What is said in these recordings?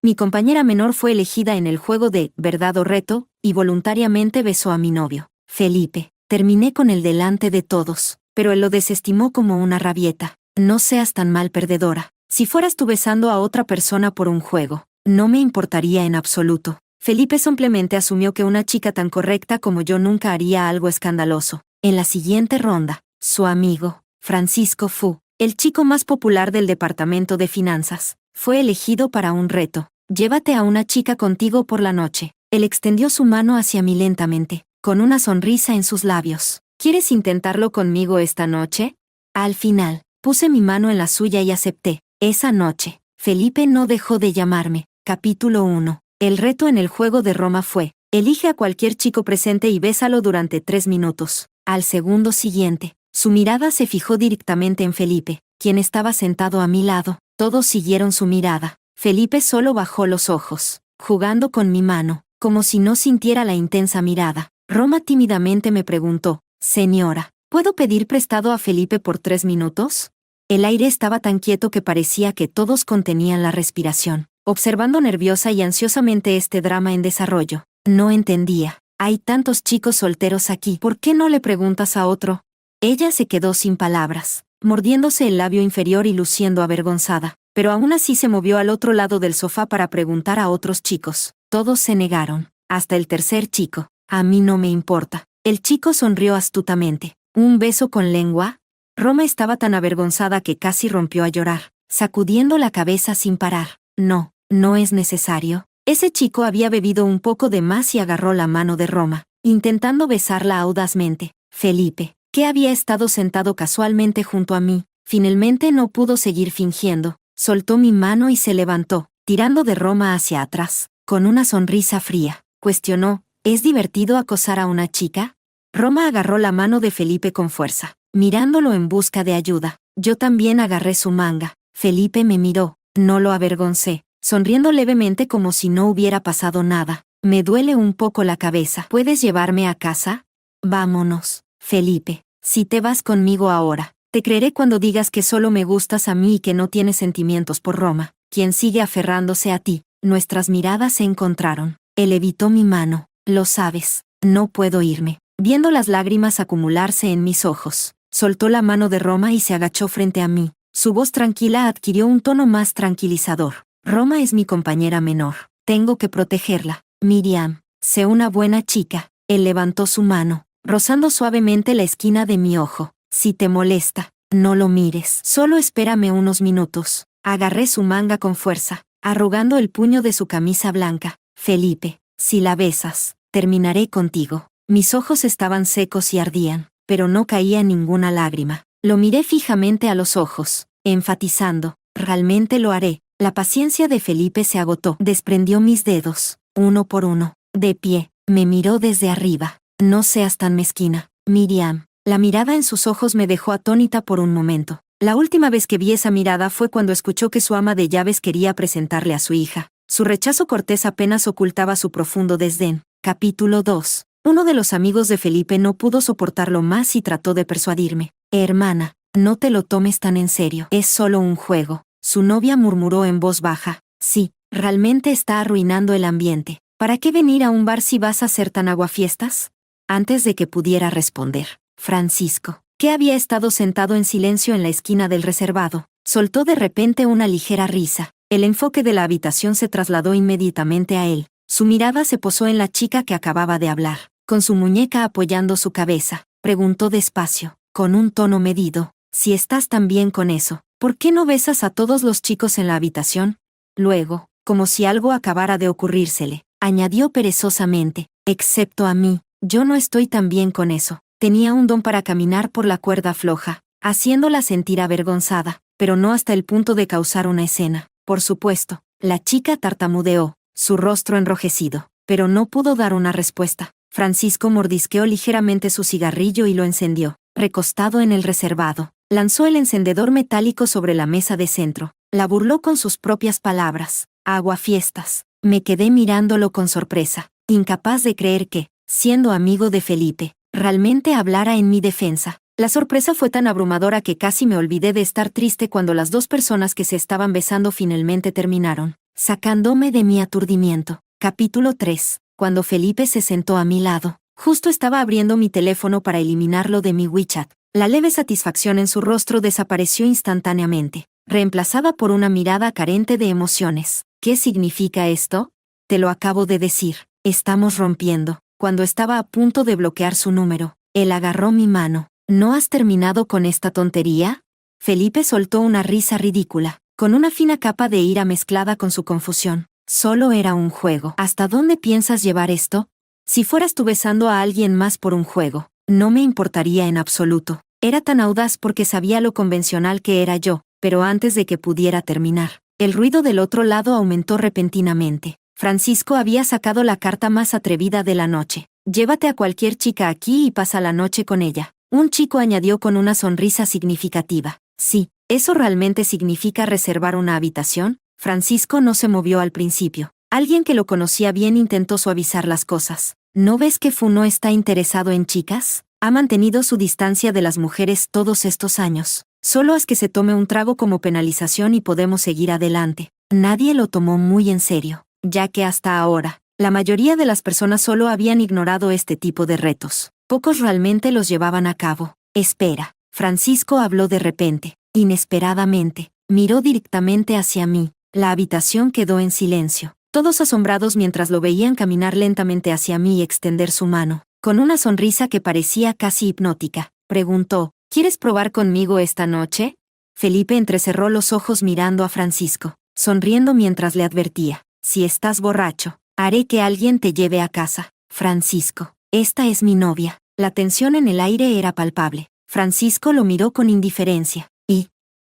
mi compañera menor fue elegida en el juego de verdad o reto, y voluntariamente besó a mi novio, Felipe. Terminé con él delante de todos, pero él lo desestimó como una rabieta. No seas tan mal perdedora. Si fueras tú besando a otra persona por un juego, no me importaría en absoluto. Felipe simplemente asumió que una chica tan correcta como yo nunca haría algo escandaloso. En la siguiente ronda, su amigo, Francisco Fu, el chico más popular del departamento de finanzas, fue elegido para un reto. Llévate a una chica contigo por la noche. Él extendió su mano hacia mí lentamente, con una sonrisa en sus labios. ¿Quieres intentarlo conmigo esta noche? Al final, puse mi mano en la suya y acepté. Esa noche, Felipe no dejó de llamarme. Capítulo 1. El reto en el juego de Roma fue: elige a cualquier chico presente y bésalo durante 3 minutos. Al segundo siguiente, su mirada se fijó directamente en Felipe, quien estaba sentado a mi lado. Todos siguieron su mirada. Felipe solo bajó los ojos, jugando con mi mano, como si no sintiera la intensa mirada. Roma tímidamente me preguntó: «Señora, ¿puedo pedir prestado a Felipe por 3 minutos?» El aire estaba tan quieto que parecía que todos contenían la respiración, observando nerviosa y ansiosamente este drama en desarrollo. No entendía. Hay tantos chicos solteros aquí, ¿por qué no le preguntas a otro? Ella se quedó sin palabras, mordiéndose el labio inferior y luciendo avergonzada, pero aún así se movió al otro lado del sofá para preguntar a otros chicos. Todos se negaron, hasta el tercer chico. A mí no me importa. El chico sonrió astutamente. ¿Un beso con lengua? Roma estaba tan avergonzada que casi rompió a llorar, sacudiendo la cabeza sin parar. No, no es necesario. Ese chico había bebido un poco de más y agarró la mano de Roma, intentando besarla audazmente. Felipe, que había estado sentado casualmente junto a mí, finalmente no pudo seguir fingiendo. Soltó mi mano y se levantó, tirando de Roma hacia atrás, con una sonrisa fría. Cuestionó: ¿es divertido acosar a una chica? Roma agarró la mano de Felipe con fuerza, mirándolo en busca de ayuda. Yo también agarré su manga. Felipe me miró. No lo avergoncé, sonriendo levemente como si no hubiera pasado nada. Me duele un poco la cabeza. ¿Puedes llevarme a casa? Vámonos, Felipe. Si te vas conmigo ahora, te creeré cuando digas que solo me gustas a mí y que no tienes sentimientos por Roma, quien sigue aferrándose a ti. Nuestras miradas se encontraron. Él evitó mi mano. Lo sabes, no puedo irme. Viendo las lágrimas acumularse en mis ojos, soltó la mano de Roma y se agachó frente a mí. Su voz tranquila adquirió un tono más tranquilizador. Roma es mi compañera menor. Tengo que protegerla. Miriam, sé una buena chica. Él levantó su mano, rozando suavemente la esquina de mi ojo. Si te molesta, no lo mires. Solo espérame unos minutos. Agarré su manga con fuerza, arrugando el puño de su camisa blanca. Felipe, si la besas, terminaré contigo. Mis ojos estaban secos y ardían, pero no caía ninguna lágrima. Lo miré fijamente a los ojos, enfatizando: realmente lo haré. La paciencia de Felipe se agotó. Desprendió mis dedos, uno por uno. De pie, me miró desde arriba. No seas tan mezquina, Miriam. La mirada en sus ojos me dejó atónita por un momento. La última vez que vi esa mirada fue cuando escuchó que su ama de llaves quería presentarle a su hija. Su rechazo cortés apenas ocultaba su profundo desdén. Capítulo 2. Uno de los amigos de Felipe no pudo soportarlo más y trató de persuadirme. Hermana, no te lo tomes tan en serio. Es solo un juego. Su novia murmuró en voz baja. Sí, realmente está arruinando el ambiente. ¿Para qué venir a un bar si vas a hacer tan aguafiestas? Antes de que pudiera responder, Francisco, que había estado sentado en silencio en la esquina del reservado, soltó de repente una ligera risa. El enfoque de la habitación se trasladó inmediatamente a él. Su mirada se posó en la chica que acababa de hablar. Con su muñeca apoyando su cabeza, preguntó despacio, con un tono medido: si estás tan bien con eso, ¿por qué no besas a todos los chicos en la habitación? Luego, como si algo acabara de ocurrírsele, añadió perezosamente: excepto a mí, yo no estoy tan bien con eso. Tenía un don para caminar por la cuerda floja, haciéndola sentir avergonzada, pero no hasta el punto de causar una escena. Por supuesto, la chica tartamudeó, su rostro enrojecido, pero no pudo dar una respuesta. Francisco mordisqueó ligeramente su cigarrillo y lo encendió. Recostado en el reservado, lanzó el encendedor metálico sobre la mesa de centro. La burló con sus propias palabras. Aguafiestas. Me quedé mirándolo con sorpresa, incapaz de creer que, siendo amigo de Felipe, realmente hablara en mi defensa. La sorpresa fue tan abrumadora que casi me olvidé de estar triste cuando las dos personas que se estaban besando finalmente terminaron. sacándome de mi aturdimiento. Capítulo 3. Cuando Felipe se sentó a mi lado, justo estaba abriendo mi teléfono para eliminarlo de mi WeChat. La leve satisfacción en su rostro desapareció instantáneamente, reemplazada por una mirada carente de emociones. ¿Qué significa esto? Te lo acabo de decir. Estamos rompiendo. Cuando estaba a punto de bloquear su número, él agarró mi mano. ¿No has terminado con esta tontería? Felipe soltó una risa ridícula, con una fina capa de ira mezclada con su confusión. Solo era un juego. ¿Hasta dónde piensas llevar esto? Si fueras tú besando a alguien más por un juego, no me importaría en absoluto. Era tan audaz porque sabía lo convencional que era yo, pero antes de que pudiera terminar, el ruido del otro lado aumentó repentinamente. Francisco había sacado la carta más atrevida de la noche. Llévate a cualquier chica aquí y pasa la noche con ella. Un chico añadió con una sonrisa significativa. Sí, ¿eso realmente significa reservar una habitación? Francisco no se movió al principio. Alguien que lo conocía bien intentó suavizar las cosas. ¿No ves que Fu no está interesado en chicas? Ha mantenido su distancia de las mujeres todos estos años. Solo haz que se tome un trago como penalización y podemos seguir adelante. Nadie lo tomó muy en serio, ya que hasta ahora, la mayoría de las personas solo habían ignorado este tipo de retos. Pocos realmente los llevaban a cabo. Espera. Francisco habló de repente, inesperadamente. Miró directamente hacia mí. La habitación quedó en silencio, todos asombrados mientras lo veían caminar lentamente hacia mí y extender su mano. Con una sonrisa que parecía casi hipnótica, preguntó, ¿quieres probar conmigo esta noche? Felipe entrecerró los ojos mirando a Francisco, sonriendo mientras le advertía, si estás borracho, haré que alguien te lleve a casa. Francisco, esta es mi novia. La tensión en el aire era palpable. Francisco lo miró con indiferencia.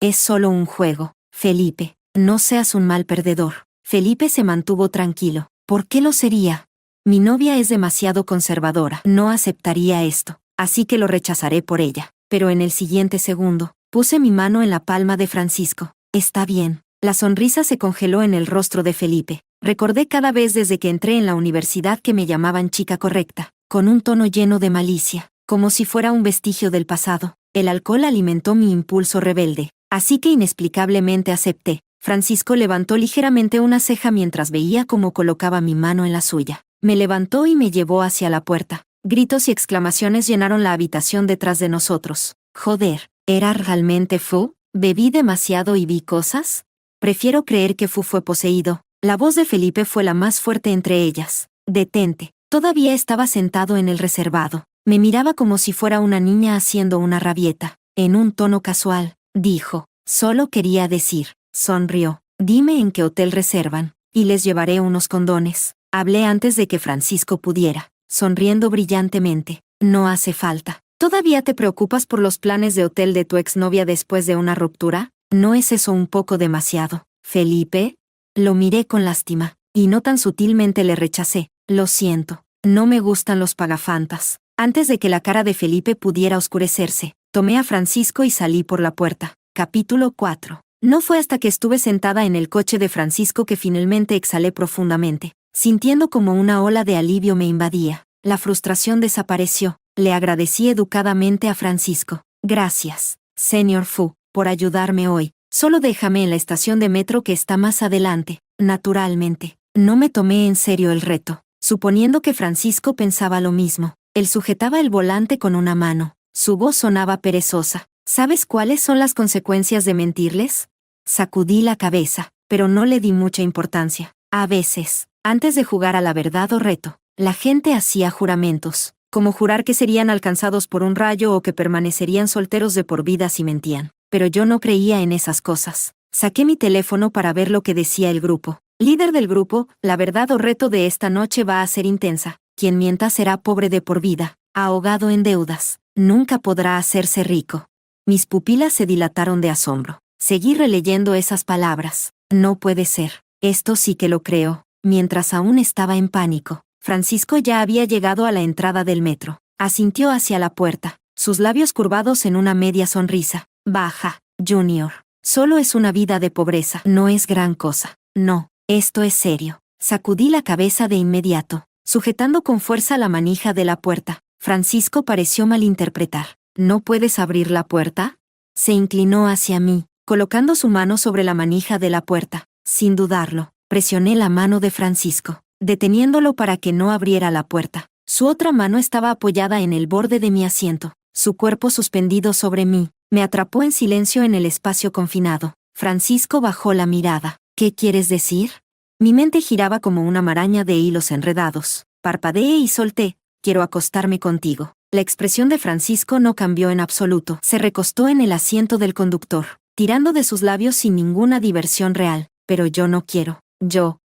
Es solo un juego, Felipe. No seas un mal perdedor. Felipe se mantuvo tranquilo. ¿Por qué lo sería? Mi novia es demasiado conservadora. No aceptaría esto, así que lo rechazaré por ella. Pero en el siguiente segundo, puse mi mano en la palma de Francisco. Está bien. La sonrisa se congeló en el rostro de Felipe. Recordé cada vez desde que entré en la universidad que me llamaban chica correcta, con un tono lleno de malicia, como si fuera un vestigio del pasado. El alcohol alimentó mi impulso rebelde, así que inexplicablemente acepté. Francisco levantó ligeramente una ceja mientras veía cómo colocaba mi mano en la suya. Me levantó y me llevó hacia la puerta. Gritos y exclamaciones llenaron la habitación detrás de nosotros. Joder, ¿era realmente Fu? ¿Bebí demasiado y vi cosas? Prefiero creer que Fu fue poseído. La voz de Felipe fue la más fuerte entre ellas. Detente. Todavía estaba sentado en el reservado. Me miraba como si fuera una niña haciendo una rabieta. En un tono casual, dijo, solo quería decir. Sonrió. Dime en qué hotel reservan, y les llevaré unos condones. Hablé antes de que Francisco pudiera, sonriendo brillantemente. No hace falta. ¿Todavía te preocupas por los planes de hotel de tu exnovia después de una ruptura? ¿No es eso un poco demasiado, Felipe? Lo miré con lástima, y no tan sutilmente le rechacé. Lo siento, no me gustan los pagafantas. Antes de que la cara de Felipe pudiera oscurecerse, tomé a Francisco y salí por la puerta. Capítulo 4. No fue hasta que estuve sentada en el coche de Francisco que finalmente exhalé profundamente, sintiendo como una ola de alivio me invadía. La frustración desapareció. Le agradecí educadamente a Francisco. Gracias, señor Fu, por ayudarme hoy. Solo déjame en la estación de metro que está más adelante. Naturalmente, no me tomé en serio el reto, suponiendo que Francisco pensaba lo mismo. Él sujetaba el volante con una mano. Su voz sonaba perezosa. ¿Sabes cuáles son las consecuencias de mentirles? Sacudí la cabeza, pero no le di mucha importancia. A veces, antes de jugar a la verdad o reto, la gente hacía juramentos, como jurar que serían alcanzados por un rayo o que permanecerían solteros de por vida si mentían. Pero yo no creía en esas cosas. Saqué mi teléfono para ver lo que decía el grupo. Líder del grupo, la verdad o reto de esta noche va a ser intensa. Quien mienta será pobre de por vida, ahogado en deudas. Nunca podrá hacerse rico. Mis pupilas se dilataron de asombro. Seguí releyendo esas palabras. No puede ser. Esto sí que lo creo. Mientras aún estaba en pánico, Francisco ya había llegado a la entrada del metro. Asintió hacia la puerta, sus labios curvados en una media sonrisa. Baja, Junior. Solo es una vida de pobreza. No es gran cosa. No, esto es serio. Sacudí la cabeza de inmediato, sujetando con fuerza la manija de la puerta. Francisco pareció malinterpretar. ¿No puedes abrir la puerta? Se inclinó hacia mí, colocando su mano sobre la manija de la puerta. Sin dudarlo, Presioné la mano de Francisco, deteniéndolo para que no abriera la puerta. Su otra mano estaba apoyada en el borde de mi asiento, su cuerpo suspendido sobre mí. Me atrapó en silencio en el espacio confinado. Francisco bajó la mirada. ¿Qué quieres decir? Mi mente giraba como una maraña de hilos enredados. Parpadeé y solté. Quiero acostarme contigo. La expresión de Francisco no cambió en absoluto. Se recostó en el asiento del conductor, tirando de sus labios sin ninguna diversión real. Pero yo no quiero.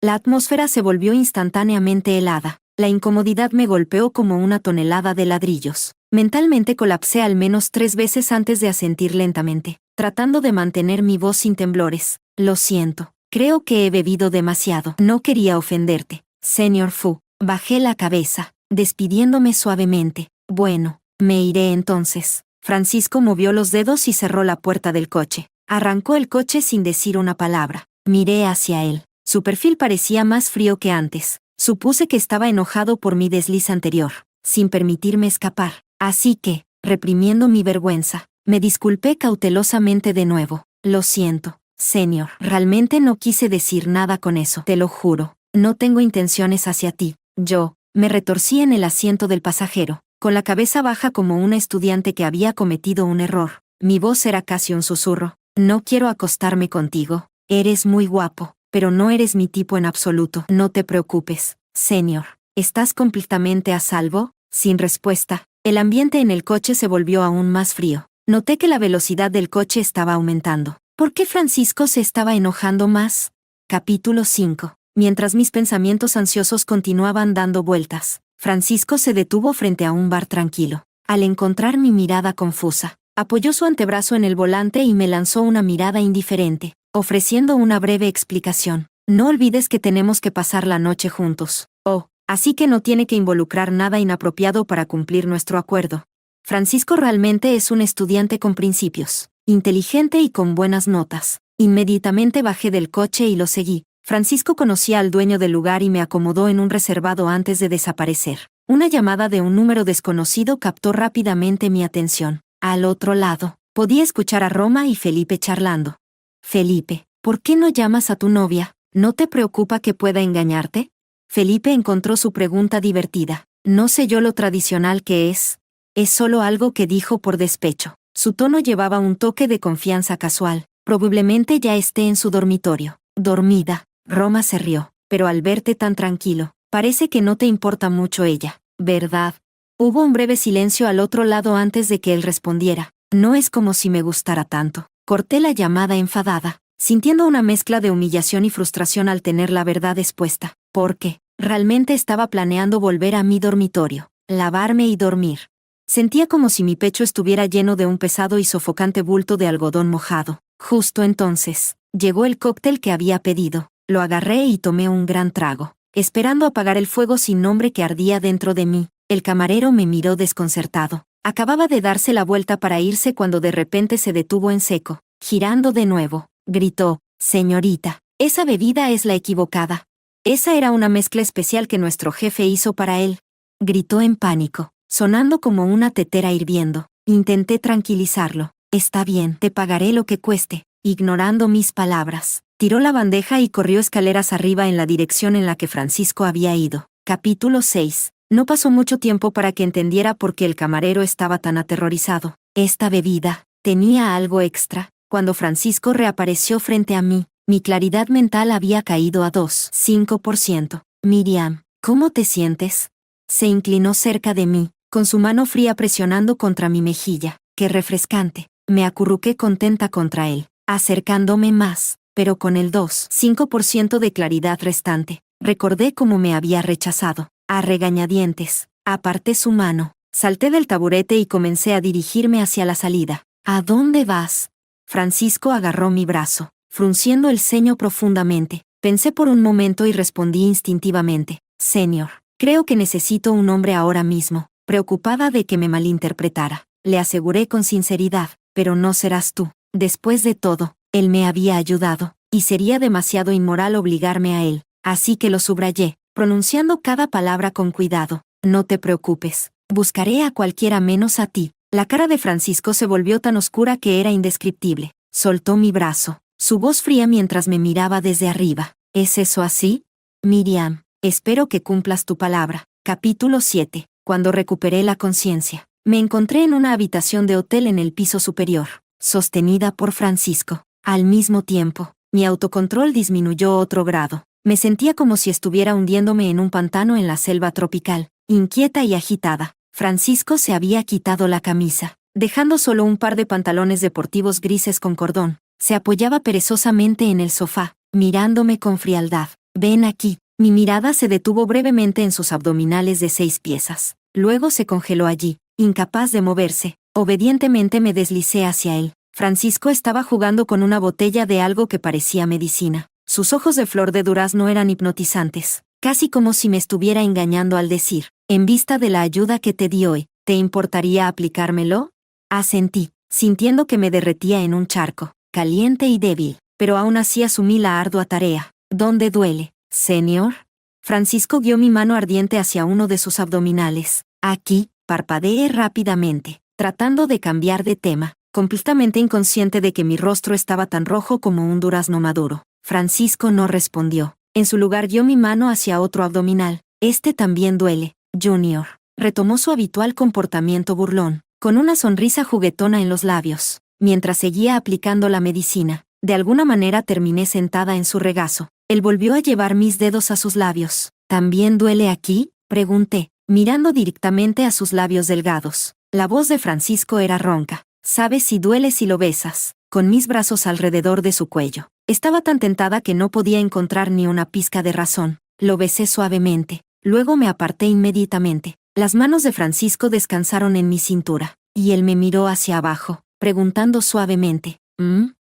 La atmósfera se volvió instantáneamente helada. La incomodidad me golpeó como una tonelada de ladrillos. Mentalmente colapsé al menos 3 veces antes de asentir lentamente, tratando de mantener mi voz sin temblores. Lo siento. Creo que he bebido demasiado. No quería ofenderte, señor Fu. Bajé la cabeza, despidiéndome suavemente. Bueno, me iré entonces. Francisco movió los dedos y cerró la puerta del coche. Arrancó el coche sin decir una palabra. Miré hacia él. Su perfil parecía más frío que antes. Supuse que estaba enojado por mi desliz anterior, sin permitirme escapar. Así que, reprimiendo mi vergüenza, me disculpé cautelosamente de nuevo. Lo siento, señor. Realmente no quise decir nada con eso. Te lo juro. No tengo intenciones hacia ti. Me retorcí en el asiento del pasajero, con la cabeza baja como una estudiante que había cometido un error. Mi voz era casi un susurro. No quiero acostarme contigo. Eres muy guapo, pero no eres mi tipo en absoluto. No te preocupes, señor. ¿Estás completamente a salvo? Sin respuesta, el ambiente en el coche se volvió aún más frío. Noté que la velocidad del coche estaba aumentando. ¿Por qué Francisco se estaba enojando más? Capítulo 5. Mientras mis pensamientos ansiosos continuaban dando vueltas, Francisco se detuvo frente a un bar tranquilo. Al encontrar mi mirada confusa, apoyó su antebrazo en el volante y me lanzó una mirada indiferente, ofreciendo una breve explicación. No olvides que tenemos que pasar la noche juntos. Así que no tiene que involucrar nada inapropiado para cumplir nuestro acuerdo. Francisco realmente es un estudiante con principios, inteligente y con buenas notas. Inmediatamente bajé del coche y lo seguí. Francisco conocía al dueño del lugar y me acomodó en un reservado antes de desaparecer. Una llamada de un número desconocido captó rápidamente mi atención. Al otro lado, podía escuchar a Roma y Felipe charlando. Felipe, ¿por qué no llamas a tu novia? ¿No te preocupa que pueda engañarte? Felipe encontró su pregunta divertida. No sé yo lo tradicional que es. Es solo algo que dijo por despecho. Su tono llevaba un toque de confianza casual. Probablemente ya esté en su dormitorio. Dormida. Roma se rió. Pero al verte tan tranquilo, parece que no te importa mucho ella, ¿verdad? Hubo un breve silencio al otro lado antes de que él respondiera. No es como si me gustara tanto. Corté la llamada enfadada, sintiendo una mezcla de humillación y frustración al tener la verdad expuesta. Porque realmente estaba planeando volver a mi dormitorio, lavarme y dormir. Sentía como si mi pecho estuviera lleno de un pesado y sofocante bulto de algodón mojado. Justo entonces, llegó el cóctel que había pedido. Lo agarré y tomé un gran trago, esperando apagar el fuego sin nombre que ardía dentro de mí. El camarero me miró desconcertado. Acababa de darse la vuelta para irse cuando de repente se detuvo en seco. Girando de nuevo, gritó: «Señorita, esa bebida es la equivocada». Esa era una mezcla especial que nuestro jefe hizo para él. Gritó en pánico, sonando como una tetera hirviendo. Intenté tranquilizarlo. «Está bien, te pagaré lo que cueste». Ignorando mis palabras, tiró la bandeja y corrió escaleras arriba en la dirección en la que Francisco había ido. Capítulo 6. No pasó mucho tiempo para que entendiera por qué el camarero estaba tan aterrorizado. Esta bebida tenía algo extra. Cuando Francisco reapareció frente a mí, mi claridad mental había caído a 2,5%. «Miriam, ¿cómo te sientes?». Se inclinó cerca de mí, con su mano fría presionando contra mi mejilla. «Qué refrescante». Me acurruqué contenta contra él, acercándome más, pero con el 2,5% de claridad restante. Recordé cómo me había rechazado. A regañadientes, aparté su mano, salté del taburete y comencé a dirigirme hacia la salida. «¿A dónde vas?». Francisco agarró mi brazo, frunciendo el ceño profundamente. Pensé por un momento y respondí instintivamente: «Señor, creo que necesito un hombre ahora mismo». Preocupada de que me malinterpretara, le aseguré con sinceridad: «Pero no serás tú. Después de todo, él me había ayudado, y sería demasiado inmoral obligarme a él». Así que lo subrayé, pronunciando cada palabra con cuidado. «No te preocupes. Buscaré a cualquiera menos a ti». La cara de Francisco se volvió tan oscura que era indescriptible. Soltó mi brazo, su voz fría mientras me miraba desde arriba. ¿Es eso así? Miriam, espero que cumplas tu palabra. Capítulo 7. Cuando recuperé la conciencia, me encontré en una habitación de hotel en el piso superior, sostenida por Francisco. Al mismo tiempo, mi autocontrol disminuyó otro grado. Me sentía como si estuviera hundiéndome en un pantano en la selva tropical, inquieta y agitada. Francisco se había quitado la camisa, dejando solo un par de pantalones deportivos grises con cordón. Se apoyaba perezosamente en el sofá, mirándome con frialdad. «Ven aquí». Mi mirada se detuvo brevemente en sus abdominales de 6 piezas. Luego se congeló allí, incapaz de moverse. Obedientemente me deslicé hacia él. Francisco estaba jugando con una botella de algo que parecía medicina. Sus ojos de flor de durazno eran hipnotizantes, casi como si me estuviera engañando al decir: «En vista de la ayuda que te di hoy, ¿te importaría aplicármelo?». Asentí, sintiendo que me derretía en un charco, caliente y débil, pero aún así asumí la ardua tarea. «¿Dónde duele, señor?». Francisco guió mi mano ardiente hacia uno de sus abdominales. «Aquí», parpadeé rápidamente, tratando de cambiar de tema, completamente inconsciente de que mi rostro estaba tan rojo como un durazno maduro. Francisco no respondió. En su lugar guió mi mano hacia otro abdominal. «Este también duele, Junior». Retomó su habitual comportamiento burlón, con una sonrisa juguetona en los labios, mientras seguía aplicando la medicina. De alguna manera terminé sentada en su regazo. Él volvió a llevar mis dedos a sus labios. «¿También duele aquí?», pregunté, mirando directamente a sus labios delgados. La voz de Francisco era ronca. «Sabes si duele si lo besas», con mis brazos alrededor de su cuello. Estaba tan tentada que no podía encontrar ni una pizca de razón. Lo besé suavemente. Luego me aparté inmediatamente. Las manos de Francisco descansaron en mi cintura, y él me miró hacia abajo, preguntando suavemente: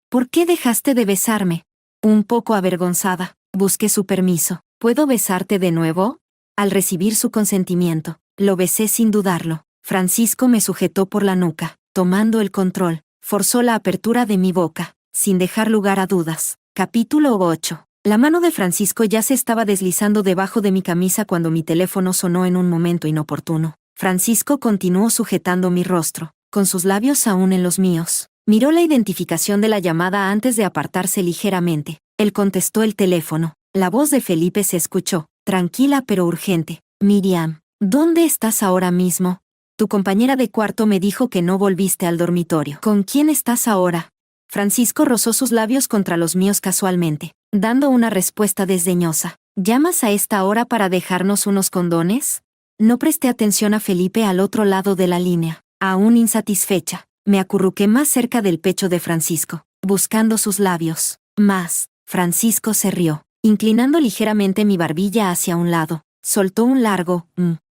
«¿Por qué dejaste de besarme?». Un poco avergonzada, busqué su permiso. «¿Puedo besarte de nuevo?». Al recibir su consentimiento, lo besé sin dudarlo. Francisco me sujetó por la nuca, tomando el control. Forzó la apertura de mi boca, sin dejar lugar a dudas. Capítulo 8. La mano de Francisco ya se estaba deslizando debajo de mi camisa cuando mi teléfono sonó en un momento inoportuno. Francisco continuó sujetando mi rostro, con sus labios aún en los míos. Miró la identificación de la llamada antes de apartarse ligeramente. Él contestó el teléfono. La voz de Felipe se escuchó, tranquila pero urgente. «Miriam, ¿dónde estás ahora mismo? Tu compañera de cuarto me dijo que no volviste al dormitorio. ¿Con quién estás ahora?». Francisco rozó sus labios contra los míos casualmente, dando una respuesta desdeñosa. «¿Llamas a esta hora para dejarnos unos condones?». No presté atención a Felipe al otro lado de la línea. Aún insatisfecha, me acurruqué más cerca del pecho de Francisco, buscando sus labios. Más. Francisco se rió, inclinando ligeramente mi barbilla hacia un lado. Soltó un largo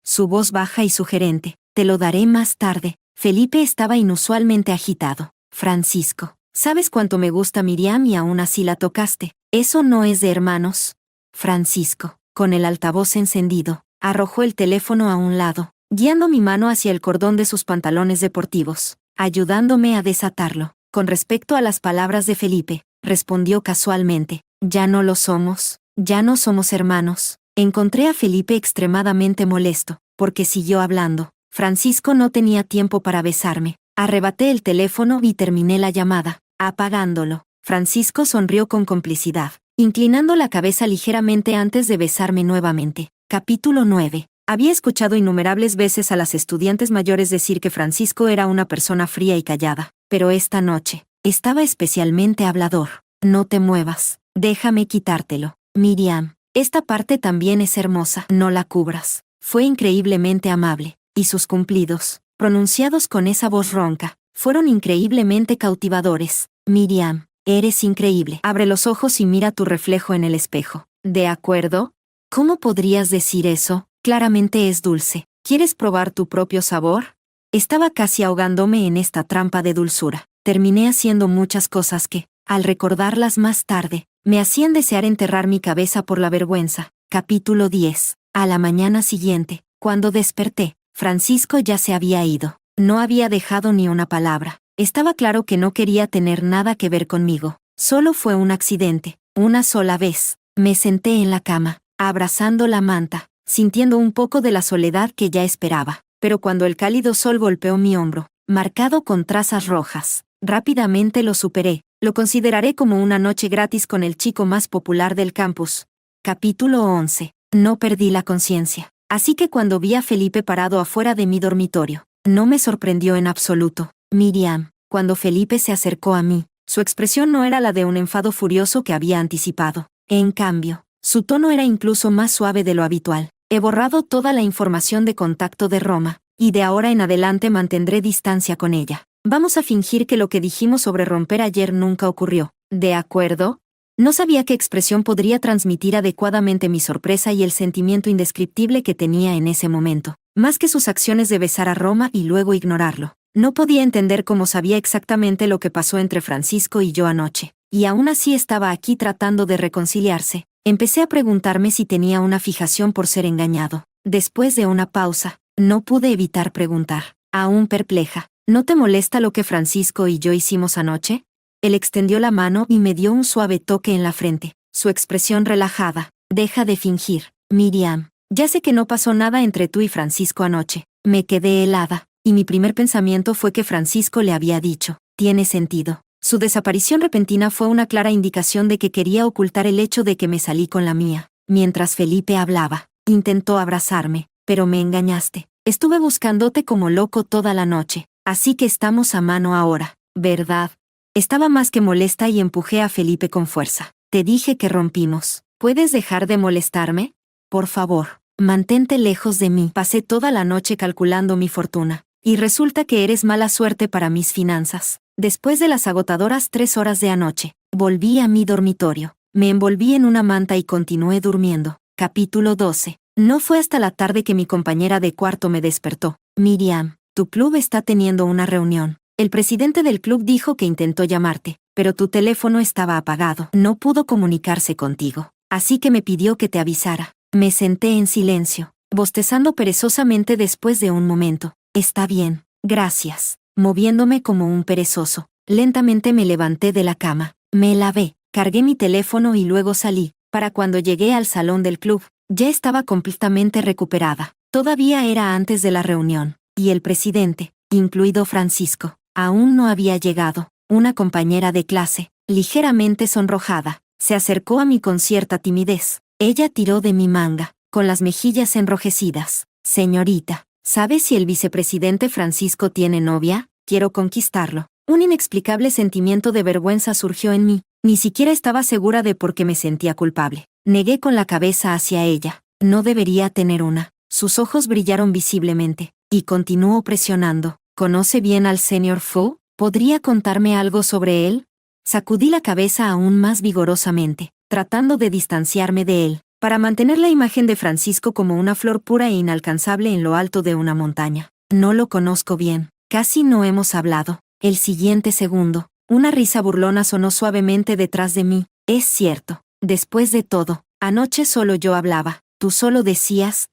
su voz baja y sugerente. «Te lo daré más tarde». Felipe estaba inusualmente agitado. «Francisco, ¿sabes cuánto me gusta Miriam y aún así la tocaste? ¿Eso no es de hermanos?». Francisco, con el altavoz encendido, arrojó el teléfono a un lado, guiando mi mano hacia el cordón de sus pantalones deportivos, ayudándome a desatarlo. Con respecto a las palabras de Felipe, respondió casualmente: «Ya no lo somos, ya no somos hermanos». Encontré a Felipe extremadamente molesto, porque siguió hablando. Francisco no tenía tiempo para besarme. Arrebaté el teléfono y terminé la llamada, apagándolo. Francisco sonrió con complicidad, inclinando la cabeza ligeramente antes de besarme nuevamente. Capítulo 9. Había escuchado innumerables veces a las estudiantes mayores decir que Francisco era una persona fría y callada, pero esta noche estaba especialmente hablador. «No te muevas, déjame quitártelo. Miriam, esta parte también es hermosa, no la cubras». Fue increíblemente amable, y sus cumplidos, pronunciados con esa voz ronca, fueron increíblemente cautivadores. «Miriam, eres increíble. Abre los ojos y mira tu reflejo en el espejo». «¿De acuerdo? ¿Cómo podrías decir eso? Claramente es dulce. ¿Quieres probar tu propio sabor?». Estaba casi ahogándome en esta trampa de dulzura. Terminé haciendo muchas cosas que, al recordarlas más tarde, me hacían desear enterrar mi cabeza por la vergüenza. Capítulo 10. A la mañana siguiente, cuando desperté, Francisco ya se había ido. No había dejado ni una palabra. Estaba claro que no quería tener nada que ver conmigo. Solo fue un accidente. Una sola vez. Me senté en la cama, abrazando la manta, sintiendo un poco de la soledad que ya esperaba. Pero cuando el cálido sol golpeó mi hombro, marcado con trazas rojas, Rápidamente lo superé. Lo consideraré como una noche gratis con el chico más popular del campus. Capítulo 11. No perdí la conciencia. Así que cuando vi a Felipe parado afuera de mi dormitorio, no me sorprendió en absoluto. Miriam, cuando Felipe se acercó a mí, su expresión no era la de un enfado furioso que había anticipado. En cambio, su tono era incluso más suave de lo habitual. He borrado toda la información de contacto de Roma, y de ahora en adelante mantendré distancia con ella. Vamos a fingir que lo que dijimos sobre romper ayer nunca ocurrió. ¿De acuerdo? No sabía qué expresión podría transmitir adecuadamente mi sorpresa y el sentimiento indescriptible que tenía en ese momento. Más que sus acciones de besar a Roma y luego ignorarlo. No podía entender cómo sabía exactamente lo que pasó entre Francisco y yo anoche. Y aún así estaba aquí tratando de reconciliarse. Empecé a preguntarme si tenía una fijación por ser engañado. Después de una pausa, no pude evitar preguntar, aún perpleja, ¿no te molesta lo que Francisco y yo hicimos anoche? Él extendió la mano y me dio un suave toque en la frente, su expresión relajada. Deja de fingir, Miriam. Ya sé que no pasó nada entre tú y Francisco anoche. Me quedé helada, y mi primer pensamiento fue que Francisco le había dicho, tiene sentido. Su desaparición repentina fue una clara indicación de que quería ocultar el hecho de que me salí con la mía. Mientras Felipe hablaba, intentó abrazarme, pero me engañaste. Estuve buscándote como loco toda la noche, así que estamos a mano ahora, ¿verdad? Estaba más que molesta y empujé a Felipe con fuerza. Te dije que rompimos. ¿Puedes dejar de molestarme? Por favor, mantente lejos de mí. Pasé toda la noche calculando mi fortuna, y resulta que eres mala suerte para mis finanzas. Después de las agotadoras 3 horas de anoche, volví a mi dormitorio. Me envolví en una manta y continué durmiendo. Capítulo 12. No fue hasta la tarde que mi compañera de cuarto me despertó. Miriam, tu club está teniendo una reunión. El presidente del club dijo que intentó llamarte, pero tu teléfono estaba apagado. No pudo comunicarse contigo. Así que me pidió que te avisara. Me senté en silencio, bostezando perezosamente después de un momento. Está bien, gracias. Moviéndome como un perezoso, lentamente me levanté de la cama. Me lavé, cargué mi teléfono y luego salí. Para cuando llegué al salón del club, ya estaba completamente recuperada. Todavía era antes de la reunión, y el presidente, incluido Francisco, aún no había llegado. Una compañera de clase, ligeramente sonrojada, se acercó a mí con cierta timidez. Ella tiró de mi manga, con las mejillas enrojecidas. Señorita, ¿sabe si el vicepresidente Francisco tiene novia? Quiero conquistarlo. Un inexplicable sentimiento de vergüenza surgió en mí. Ni siquiera estaba segura de por qué me sentía culpable. Negué con la cabeza hacia ella. No debería tener una. Sus ojos brillaron visiblemente, y continuó presionando. ¿Conoce bien al señor Fu? ¿Podría contarme algo sobre él? Sacudí la cabeza aún más vigorosamente, tratando de distanciarme de él, para mantener la imagen de Francisco como una flor pura e inalcanzable en lo alto de una montaña. No lo conozco bien. Casi no hemos hablado. El siguiente segundo, una risa burlona sonó suavemente detrás de mí. Es cierto. Después de todo, anoche solo yo hablaba. Tú solo decías,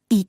y,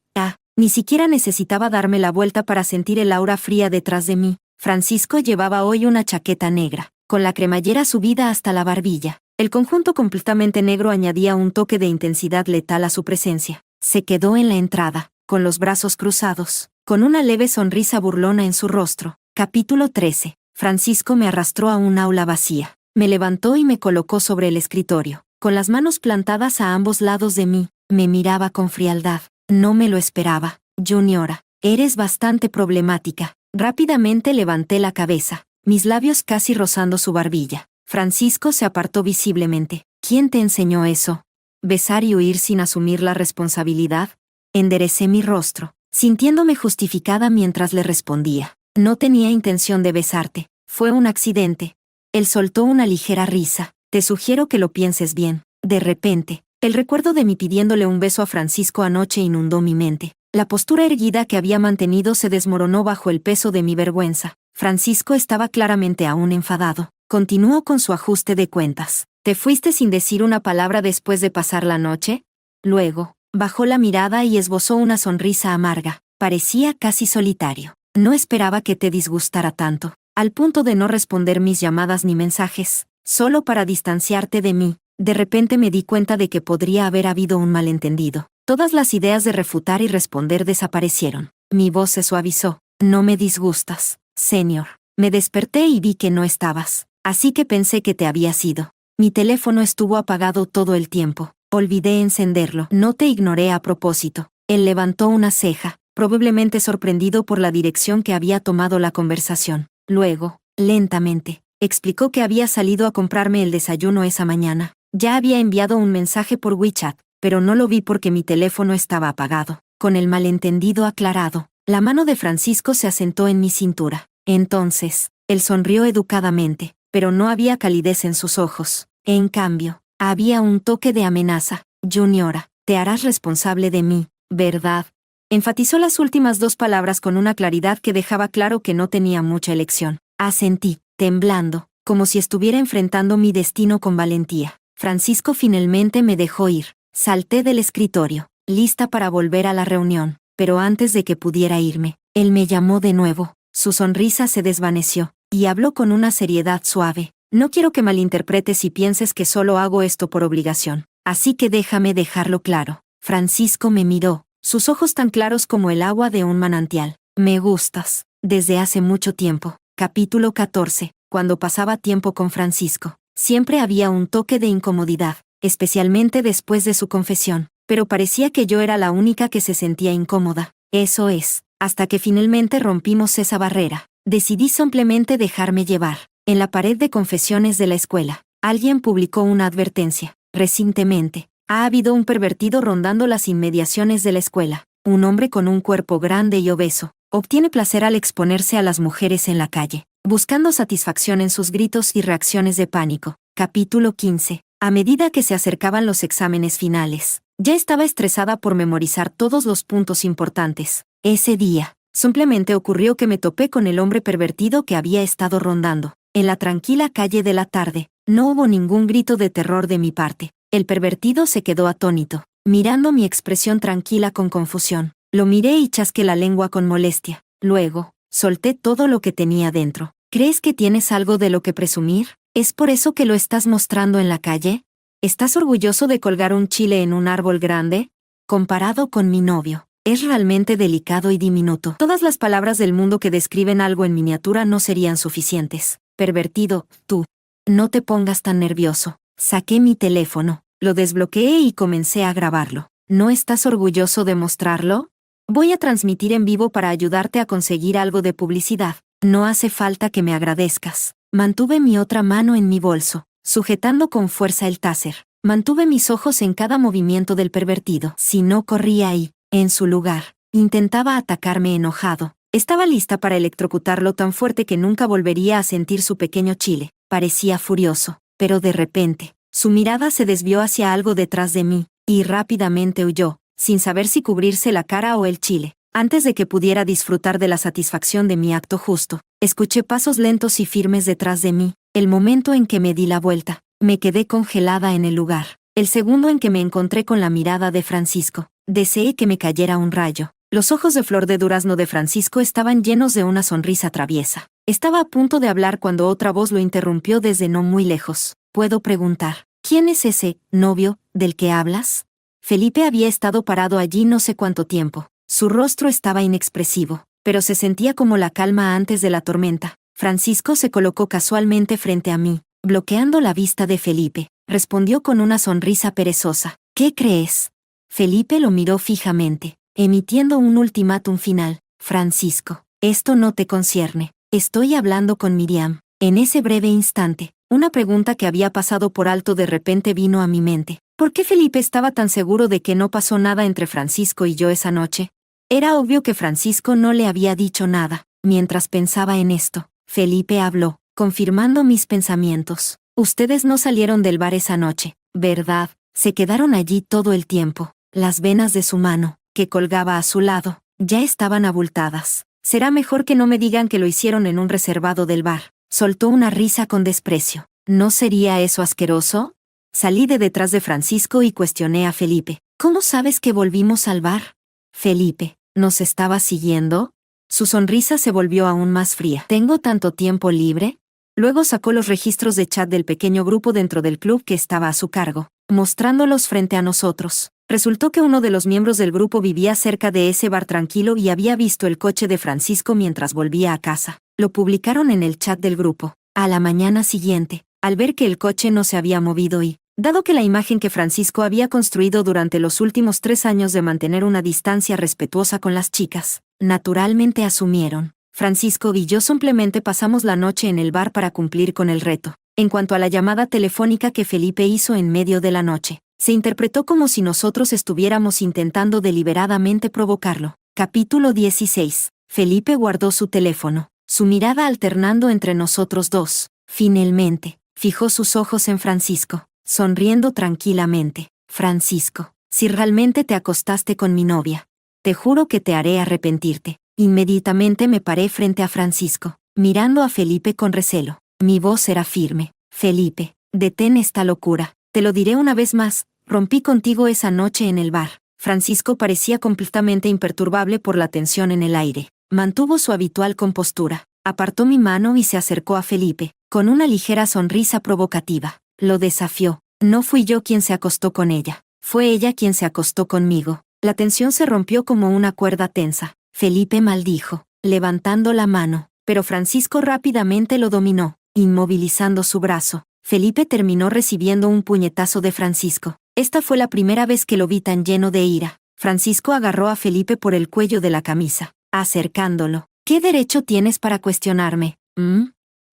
Ni siquiera necesitaba darme la vuelta para sentir el aura fría detrás de mí. Francisco llevaba hoy una chaqueta negra, con la cremallera subida hasta la barbilla. El conjunto completamente negro añadía un toque de intensidad letal a su presencia. Se quedó en la entrada, con los brazos cruzados, con una leve sonrisa burlona en su rostro. Capítulo 13. Francisco me arrastró a un aula vacía. Me levantó y me colocó sobre el escritorio, con las manos plantadas a ambos lados de mí. Me miraba con frialdad. No me lo esperaba. Juniora, eres bastante problemática. Rápidamente levanté la cabeza, mis labios casi rozando su barbilla. Francisco se apartó visiblemente. ¿Quién te enseñó eso? ¿Besar y huir sin asumir la responsabilidad? Enderecé mi rostro, sintiéndome justificada mientras le respondía. No tenía intención de besarte. Fue un accidente. Él soltó una ligera risa. Te sugiero que lo pienses bien. De repente, el recuerdo de mí pidiéndole un beso a Francisco anoche inundó mi mente. La postura erguida que había mantenido se desmoronó bajo el peso de mi vergüenza. Francisco estaba claramente aún enfadado. Continuó con su ajuste de cuentas. ¿Te fuiste sin decir una palabra después de pasar la noche? Luego, bajó la mirada y esbozó una sonrisa amarga. Parecía casi solitario. No esperaba que te disgustara tanto, al punto de no responder mis llamadas ni mensajes, solo para distanciarte de mí. De repente me di cuenta de que podría haber habido un malentendido. Todas las ideas de refutar y responder desaparecieron. Mi voz se suavizó. No me disgustas, señor. Me desperté y vi que no estabas, así que pensé que te habías ido. Mi teléfono estuvo apagado todo el tiempo. Olvidé encenderlo. No te ignoré a propósito. Él levantó una ceja, probablemente sorprendido por la dirección que había tomado la conversación. Luego, lentamente, explicó que había salido a comprarme el desayuno esa mañana. Ya había enviado un mensaje por WeChat, pero no lo vi porque mi teléfono estaba apagado. Con el malentendido aclarado, la mano de Francisco se asentó en mi cintura. Entonces, él sonrió educadamente, pero no había calidez en sus ojos. En cambio, había un toque de amenaza. Juniora, te harás responsable de mí, ¿verdad? Enfatizó las últimas dos palabras con una claridad que dejaba claro que no tenía mucha elección. Asentí, temblando, como si estuviera enfrentando mi destino con valentía. Francisco finalmente me dejó ir. Salté del escritorio, lista para volver a la reunión, pero antes de que pudiera irme, él me llamó de nuevo. Su sonrisa se desvaneció, y habló con una seriedad suave. No quiero que malinterpretes y pienses que solo hago esto por obligación, así que déjame dejarlo claro. Francisco me miró, sus ojos tan claros como el agua de un manantial. Me gustas, desde hace mucho tiempo. Capítulo 14. Cuando pasaba tiempo con Francisco, siempre había un toque de incomodidad, especialmente después de su confesión, pero parecía que yo era la única que se sentía incómoda. Eso es, hasta que finalmente rompimos esa barrera. Decidí simplemente dejarme llevar. En la pared de confesiones de la escuela, alguien publicó una advertencia. Recientemente, ha habido un pervertido rondando las inmediaciones de la escuela. Un hombre con un cuerpo grande y obeso obtiene placer al exponerse a las mujeres en la calle, buscando satisfacción en sus gritos y reacciones de pánico. Capítulo 15. A medida que se acercaban los exámenes finales, ya estaba estresada por memorizar todos los puntos importantes. Ese día, simplemente ocurrió que me topé con el hombre pervertido que había estado rondando. En la tranquila calle de la tarde, no hubo ningún grito de terror de mi parte. El pervertido se quedó atónito, mirando mi expresión tranquila con confusión. Lo miré y chasqué la lengua con molestia. Luego, solté todo lo que tenía dentro. ¿Crees que tienes algo de lo que presumir? ¿Es por eso que lo estás mostrando en la calle? ¿Estás orgulloso de colgar un chile en un árbol grande? Comparado con mi novio, es realmente delicado y diminuto. Todas las palabras del mundo que describen algo en miniatura no serían suficientes. Pervertido, tú. No te pongas tan nervioso. Saqué mi teléfono, lo desbloqueé y comencé a grabarlo. ¿No estás orgulloso de mostrarlo? Voy a transmitir en vivo para ayudarte a conseguir algo de publicidad. No hace falta que me agradezcas. Mantuve mi otra mano en mi bolso, sujetando con fuerza el taser. Mantuve mis ojos en cada movimiento del pervertido. Si no corría ahí, en su lugar, intentaba atacarme enojado. Estaba lista para electrocutarlo tan fuerte que nunca volvería a sentir su pequeño chile. Parecía furioso, pero de repente, su mirada se desvió hacia algo detrás de mí, y rápidamente huyó, sin saber si cubrirse la cara o el chile. Antes de que pudiera disfrutar de la satisfacción de mi acto justo, escuché pasos lentos y firmes detrás de mí. El momento en que me di la vuelta, me quedé congelada en el lugar. El segundo en que me encontré con la mirada de Francisco, deseé que me cayera un rayo. Los ojos de flor de durazno de Francisco estaban llenos de una sonrisa traviesa. Estaba a punto de hablar cuando otra voz lo interrumpió desde no muy lejos. ¿Puedo preguntar, quién es ese novio del que hablas? Felipe había estado parado allí no sé cuánto tiempo. Su rostro estaba inexpresivo, pero se sentía como la calma antes de la tormenta. Francisco se colocó casualmente frente a mí, bloqueando la vista de Felipe. Respondió con una sonrisa perezosa. ¿Qué crees? Felipe lo miró fijamente, emitiendo un ultimátum final. Francisco, esto no te concierne. Estoy hablando con Miriam. En ese breve instante, una pregunta que había pasado por alto de repente vino a mi mente. ¿Por qué Felipe estaba tan seguro de que no pasó nada entre Francisco y yo esa noche? Era obvio que Francisco no le había dicho nada. Mientras pensaba en esto, Felipe habló, confirmando mis pensamientos. Ustedes no salieron del bar esa noche, ¿verdad? Se quedaron allí todo el tiempo. Las venas de su mano, que colgaba a su lado, ya estaban abultadas. Será mejor que no me digan que lo hicieron en un reservado del bar. Soltó una risa con desprecio. ¿No sería eso asqueroso? Salí de detrás de Francisco y cuestioné a Felipe. ¿Cómo sabes que volvimos al bar? Felipe, ¿nos estabas siguiendo? Su sonrisa se volvió aún más fría. ¿Tengo tanto tiempo libre? Luego sacó los registros de chat del pequeño grupo dentro del club que estaba a su cargo, mostrándolos frente a nosotros. Resultó que uno de los miembros del grupo vivía cerca de ese bar tranquilo y había visto el coche de Francisco mientras volvía a casa. Lo publicaron en el chat del grupo. A la mañana siguiente, al ver que el coche no se había movido y, dado que la imagen que Francisco había construido durante los últimos 3 años de mantener una distancia respetuosa con las chicas, naturalmente asumieron. Francisco y yo simplemente pasamos la noche en el bar para cumplir con el reto. En cuanto a la llamada telefónica que Felipe hizo en medio de la noche, se interpretó como si nosotros estuviéramos intentando deliberadamente provocarlo. Capítulo 16. Felipe guardó su teléfono, su mirada alternando entre nosotros dos. Finalmente, fijó sus ojos en Francisco, sonriendo tranquilamente. Francisco, si realmente te acostaste con mi novia, te juro que te haré arrepentirte. Inmediatamente me paré frente a Francisco, mirando a Felipe con recelo. Mi voz era firme. Felipe, detén esta locura. Te lo diré una vez más, rompí contigo esa noche en el bar. Francisco parecía completamente imperturbable por la tensión en el aire. Mantuvo su habitual compostura, apartó mi mano y se acercó a Felipe, con una ligera sonrisa provocativa. Lo desafió. No fui yo quien se acostó con ella. Fue ella quien se acostó conmigo. La tensión se rompió como una cuerda tensa. Felipe maldijo, levantando la mano, pero Francisco rápidamente lo dominó, inmovilizando su brazo. Felipe terminó recibiendo un puñetazo de Francisco. Esta fue la primera vez que lo vi tan lleno de ira. Francisco agarró a Felipe por el cuello de la camisa, acercándolo. ¿Qué derecho tienes para cuestionarme?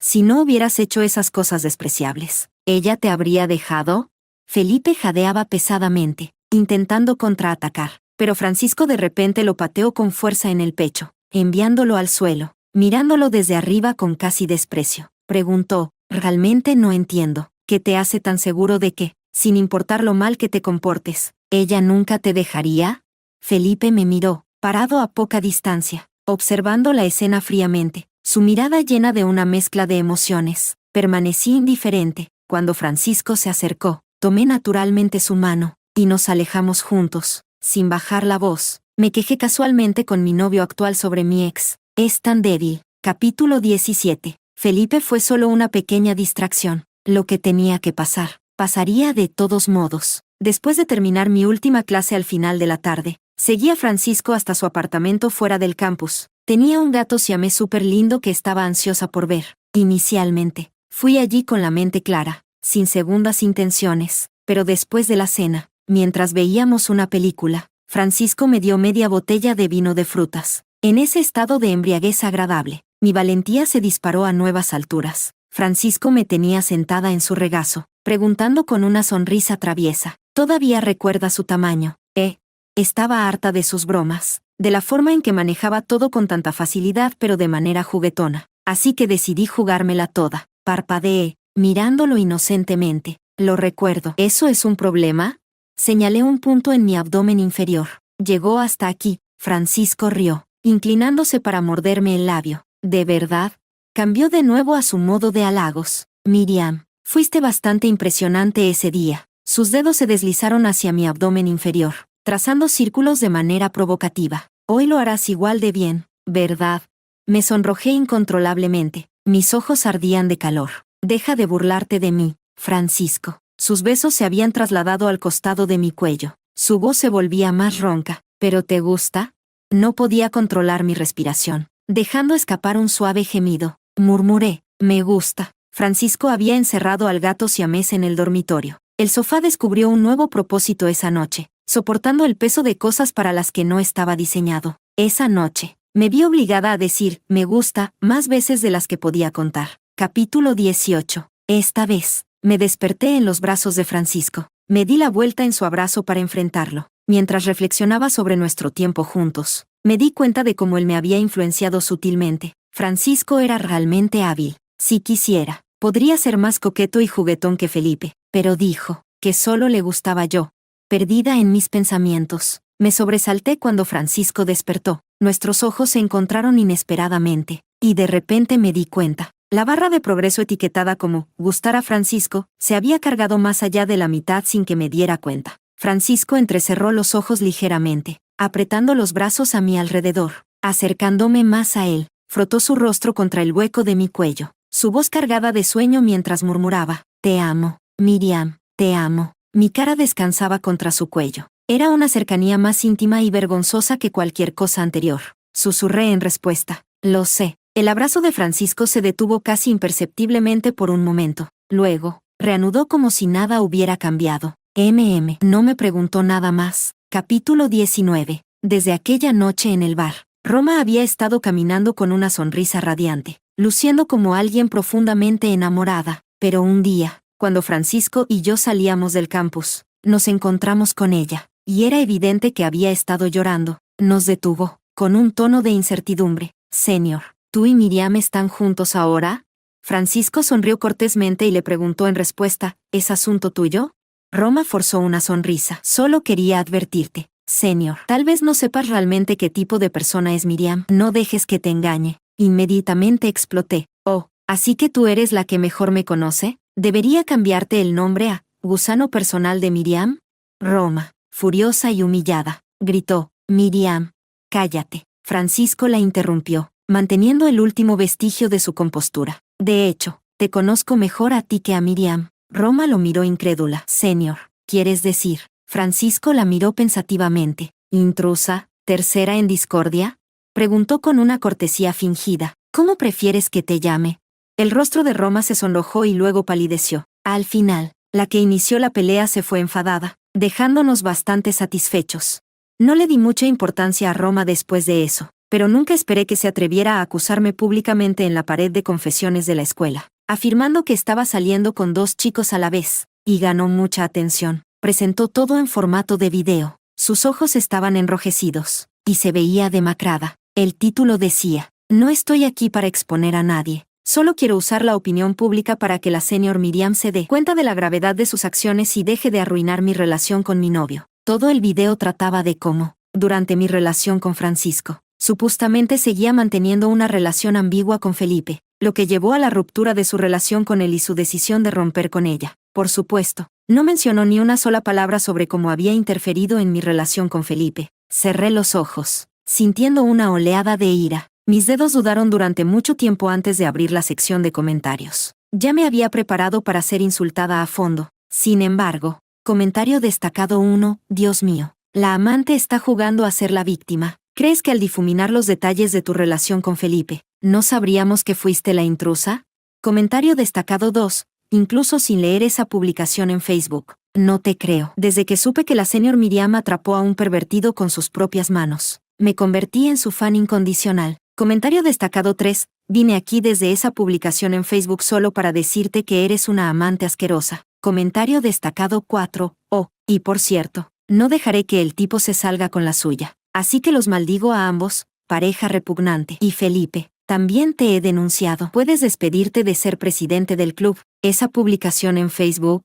Si no hubieras hecho esas cosas despreciables, ¿ella te habría dejado? Felipe jadeaba pesadamente, intentando contraatacar, pero Francisco de repente lo pateó con fuerza en el pecho, enviándolo al suelo. Mirándolo desde arriba con casi desprecio, preguntó, realmente no entiendo, ¿qué te hace tan seguro de que, sin importar lo mal que te comportes, ella nunca te dejaría? Felipe me miró, parado a poca distancia, observando la escena fríamente, su mirada llena de una mezcla de emociones. Permanecí indiferente. Cuando Francisco se acercó, tomé naturalmente su mano, y nos alejamos juntos, sin bajar la voz. Me quejé casualmente con mi novio actual sobre mi ex. Es tan débil. Capítulo 17. Felipe fue solo una pequeña distracción. Lo que tenía que pasar, pasaría de todos modos. Después de terminar mi última clase al final de la tarde, seguí a Francisco hasta su apartamento fuera del campus. Tenía un gato siamés súper lindo que estaba ansiosa por ver. Inicialmente, fui allí con la mente clara, sin segundas intenciones, pero después de la cena, mientras veíamos una película, Francisco me dio media botella de vino de frutas. En ese estado de embriaguez agradable, mi valentía se disparó a nuevas alturas. Francisco me tenía sentada en su regazo, preguntando con una sonrisa traviesa. ¿Todavía recuerda su tamaño? Estaba harta de sus bromas, de la forma en que manejaba todo con tanta facilidad pero de manera juguetona. Así que decidí jugármela toda. Parpadeé, mirándolo inocentemente. Lo recuerdo. ¿Eso es un problema? Señalé un punto en mi abdomen inferior. Llegó hasta aquí. Francisco rió, inclinándose para morderme el labio. ¿De verdad? Cambió de nuevo a su modo de halagos. Miriam, fuiste bastante impresionante ese día. Sus dedos se deslizaron hacia mi abdomen inferior, trazando círculos de manera provocativa. Hoy lo harás igual de bien, ¿verdad? Me sonrojé incontrolablemente. Mis ojos ardían de calor. Deja de burlarte de mí, Francisco. Sus besos se habían trasladado al costado de mi cuello. Su voz se volvía más ronca. ¿Pero te gusta? No podía controlar mi respiración, dejando escapar un suave gemido. Murmuré, me gusta. Francisco había encerrado al gato siamés en el dormitorio. El sofá descubrió un nuevo propósito esa noche, soportando el peso de cosas para las que no estaba diseñado. Esa noche, me vi obligada a decir, me gusta, más veces de las que podía contar. Capítulo 18. Esta vez, me desperté en los brazos de Francisco. Me di la vuelta en su abrazo para enfrentarlo. Mientras reflexionaba sobre nuestro tiempo juntos, me di cuenta de cómo él me había influenciado sutilmente. Francisco era realmente hábil. Si quisiera, podría ser más coqueto y juguetón que Felipe, pero dijo que solo le gustaba yo. Perdida en mis pensamientos, me sobresalté cuando Francisco despertó. Nuestros ojos se encontraron inesperadamente, y de repente me di cuenta. La barra de progreso etiquetada como «Gustar a Francisco» se había cargado más allá de la mitad sin que me diera cuenta. Francisco entrecerró los ojos ligeramente, apretando los brazos a mi alrededor. Acercándome más a él, frotó su rostro contra el hueco de mi cuello, su voz cargada de sueño mientras murmuraba, «Te amo, Miriam, te amo». Mi cara descansaba contra su cuello. Era una cercanía más íntima y vergonzosa que cualquier cosa anterior. Susurré en respuesta, «Lo sé». El abrazo de Francisco se detuvo casi imperceptiblemente por un momento. Luego, reanudó como si nada hubiera cambiado. No me preguntó nada más. Capítulo 19. Desde aquella noche en el bar, Roma había estado caminando con una sonrisa radiante, luciendo como alguien profundamente enamorada. Pero un día, cuando Francisco y yo salíamos del campus, nos encontramos con ella, y era evidente que había estado llorando. Nos detuvo, con un tono de incertidumbre. Señor, ¿tú y Miriam están juntos ahora? Francisco sonrió cortésmente y le preguntó en respuesta, ¿es asunto tuyo? Roma forzó una sonrisa. Solo quería advertirte, señor. Tal vez no sepas realmente qué tipo de persona es Miriam. No dejes que te engañe. Inmediatamente exploté. Oh, ¿así que tú eres la que mejor me conoce? ¿Debería cambiarte el nombre a gusano personal de Miriam? Roma, furiosa y humillada, gritó, Miriam, cállate. Francisco la interrumpió, manteniendo el último vestigio de su compostura. De hecho, te conozco mejor a ti que a Miriam. Roma lo miró incrédula. Señor, ¿quieres decir? Francisco la miró pensativamente. ¿Intrusa? ¿Tercera en discordia? Preguntó con una cortesía fingida. ¿Cómo prefieres que te llame? El rostro de Roma se sonrojó y luego palideció. Al final, la que inició la pelea se fue enfadada, dejándonos bastante satisfechos. No le di mucha importancia a Roma después de eso, pero nunca esperé que se atreviera a acusarme públicamente en la pared de confesiones de la escuela, afirmando que estaba saliendo con 2 chicos a la vez, y ganó mucha atención. Presentó todo en formato de video. Sus ojos estaban enrojecidos, y se veía demacrada. El título decía, no estoy aquí para exponer a nadie. Solo quiero usar la opinión pública para que la señor Miriam se dé cuenta de la gravedad de sus acciones y deje de arruinar mi relación con mi novio. Todo el video trataba de cómo, durante mi relación con Francisco, supuestamente seguía manteniendo una relación ambigua con Felipe, lo que llevó a la ruptura de su relación con él y su decisión de romper con ella. Por supuesto, no mencionó ni una sola palabra sobre cómo había interferido en mi relación con Felipe. Cerré los ojos, sintiendo una oleada de ira. Mis dedos dudaron durante mucho tiempo antes de abrir la sección de comentarios. Ya me había preparado para ser insultada a fondo. Sin embargo, comentario destacado 1, Dios mío, la amante está jugando a ser la víctima. ¿Crees que al difuminar los detalles de tu relación con Felipe, no sabríamos que fuiste la intrusa? Comentario destacado 2, incluso sin leer esa publicación en Facebook. No te creo. Desde que supe que la señor Miriam atrapó a un pervertido con sus propias manos, me convertí en su fan incondicional. Comentario destacado 3, vine aquí desde esa publicación en Facebook solo para decirte que eres una amante asquerosa. Comentario destacado 4, oh, y por cierto, no dejaré que el tipo se salga con la suya. Así que los maldigo a ambos, pareja repugnante. Y Felipe, también te he denunciado. Puedes despedirte de ser presidente del club. Esa publicación en Facebook.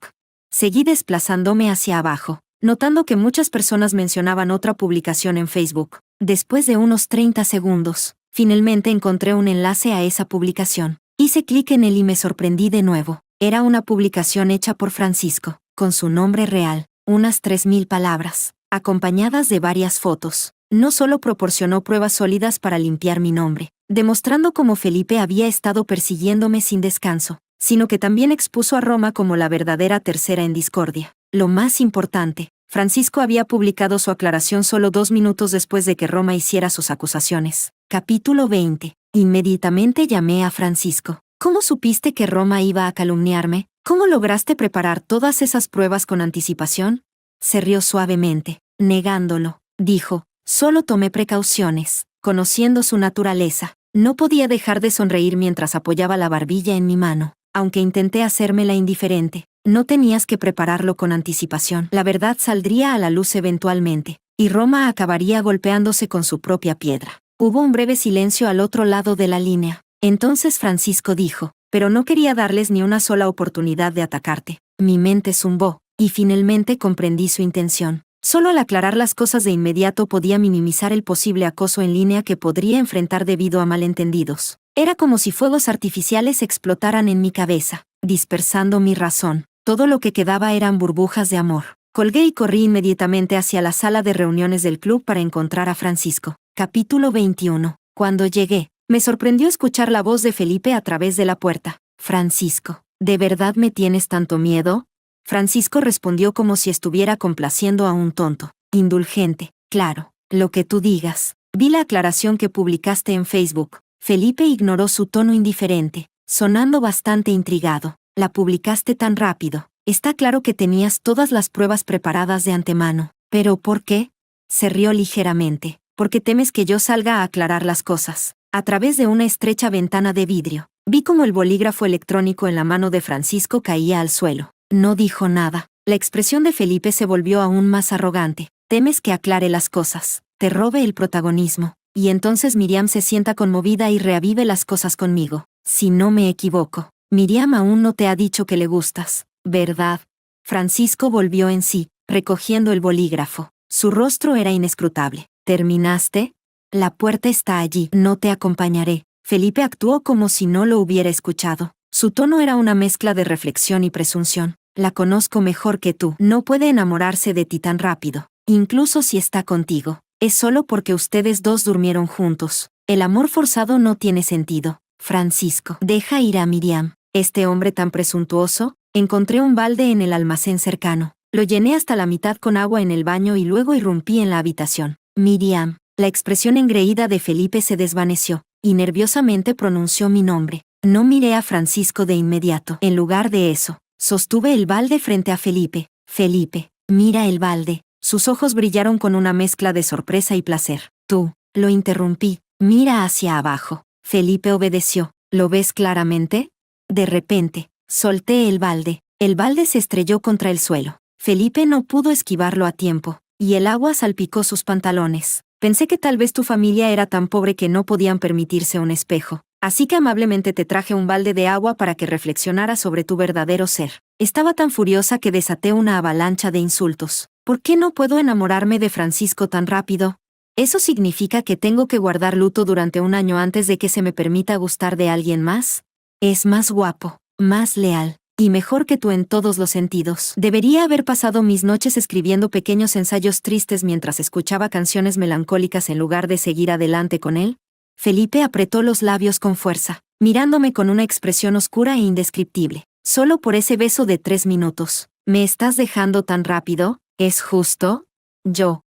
Seguí desplazándome hacia abajo, notando que muchas personas mencionaban otra publicación en Facebook. Después de unos 30 segundos, finalmente encontré un enlace a esa publicación. Hice clic en él y me sorprendí de nuevo. Era una publicación hecha por Francisco, con su nombre real, unas 3000 palabras, acompañadas de varias fotos. No solo proporcionó pruebas sólidas para limpiar mi nombre, demostrando cómo Felipe había estado persiguiéndome sin descanso, sino que también expuso a Roma como la verdadera tercera en discordia. Lo más importante, Francisco había publicado su aclaración solo 2 minutos después de que Roma hiciera sus acusaciones. Capítulo 20. Inmediatamente llamé a Francisco. ¿Cómo supiste que Roma iba a calumniarme? ¿Cómo lograste preparar todas esas pruebas con anticipación? Se rió suavemente, negándolo. Dijo, solo tomé precauciones, conociendo su naturaleza. No podía dejar de sonreír mientras apoyaba la barbilla en mi mano, aunque intenté hacérmela indiferente. No tenías que prepararlo con anticipación. La verdad saldría a la luz eventualmente, y Roma acabaría golpeándose con su propia piedra. Hubo un breve silencio al otro lado de la línea. Entonces Francisco dijo, pero no quería darles ni una sola oportunidad de atacarte. Mi mente zumbó, y finalmente comprendí su intención. Solo al aclarar las cosas de inmediato podía minimizar el posible acoso en línea que podría enfrentar debido a malentendidos. Era como si fuegos artificiales explotaran en mi cabeza, dispersando mi razón. Todo lo que quedaba eran burbujas de amor. Colgué y corrí inmediatamente hacia la sala de reuniones del club para encontrar a Francisco. Capítulo 21. Cuando llegué, me sorprendió escuchar la voz de Felipe a través de la puerta. Francisco, ¿de verdad me tienes tanto miedo? Francisco respondió como si estuviera complaciendo a un tonto. Indulgente, claro, lo que tú digas. Vi la aclaración que publicaste en Facebook. Felipe ignoró su tono indiferente, sonando bastante intrigado. La publicaste tan rápido. Está claro que tenías todas las pruebas preparadas de antemano. ¿Pero por qué? Se rió ligeramente. Porque temes que yo salga a aclarar las cosas. A través de una estrecha ventana de vidrio, vi cómo el bolígrafo electrónico en la mano de Francisco caía al suelo. No dijo nada. La expresión de Felipe se volvió aún más arrogante. Temes que aclare las cosas. Te robe el protagonismo. Y entonces Miriam se sienta conmovida y reavive las cosas conmigo. Si no me equivoco, Miriam aún no te ha dicho que le gustas, ¿verdad? Francisco volvió en sí, recogiendo el bolígrafo. Su rostro era inescrutable. ¿Terminaste? La puerta está allí. No te acompañaré. Felipe actuó como si no lo hubiera escuchado. Su tono era una mezcla de reflexión y presunción. La conozco mejor que tú. No puede enamorarse de ti tan rápido. Incluso si está contigo. Es solo porque ustedes dos durmieron juntos. El amor forzado no tiene sentido. Francisco, deja ir a Miriam. Este hombre tan presuntuoso. Encontré un balde en el almacén cercano. Lo llené hasta la mitad con agua en el baño y luego irrumpí en la habitación. Miriam. La expresión engreída de Felipe se desvaneció, y nerviosamente pronunció mi nombre. No miré a Francisco de inmediato. En lugar de eso, sostuve el balde frente a Felipe. Felipe, mira el balde. Sus ojos brillaron con una mezcla de sorpresa y placer. Tú, lo interrumpí. Mira hacia abajo. Felipe obedeció. ¿Lo ves claramente? De repente, solté el balde. El balde se estrelló contra el suelo. Felipe no pudo esquivarlo a tiempo, y el agua salpicó sus pantalones. Pensé que tal vez tu familia era tan pobre que no podían permitirse un espejo. Así que amablemente te traje un balde de agua para que reflexionaras sobre tu verdadero ser. Estaba tan furiosa que desaté una avalancha de insultos. ¿Por qué no puedo enamorarme de Francisco tan rápido? ¿Eso significa que tengo que guardar luto durante un año antes de que se me permita gustar de alguien más? Es más guapo, más leal, y mejor que tú en todos los sentidos. ¿Debería haber pasado mis noches escribiendo pequeños ensayos tristes mientras escuchaba canciones melancólicas en lugar de seguir adelante con él? Felipe apretó los labios con fuerza, mirándome con una expresión oscura e indescriptible. Solo por ese beso de 3 minutos. ¿Me estás dejando tan rápido? ¿Es justo? Yo,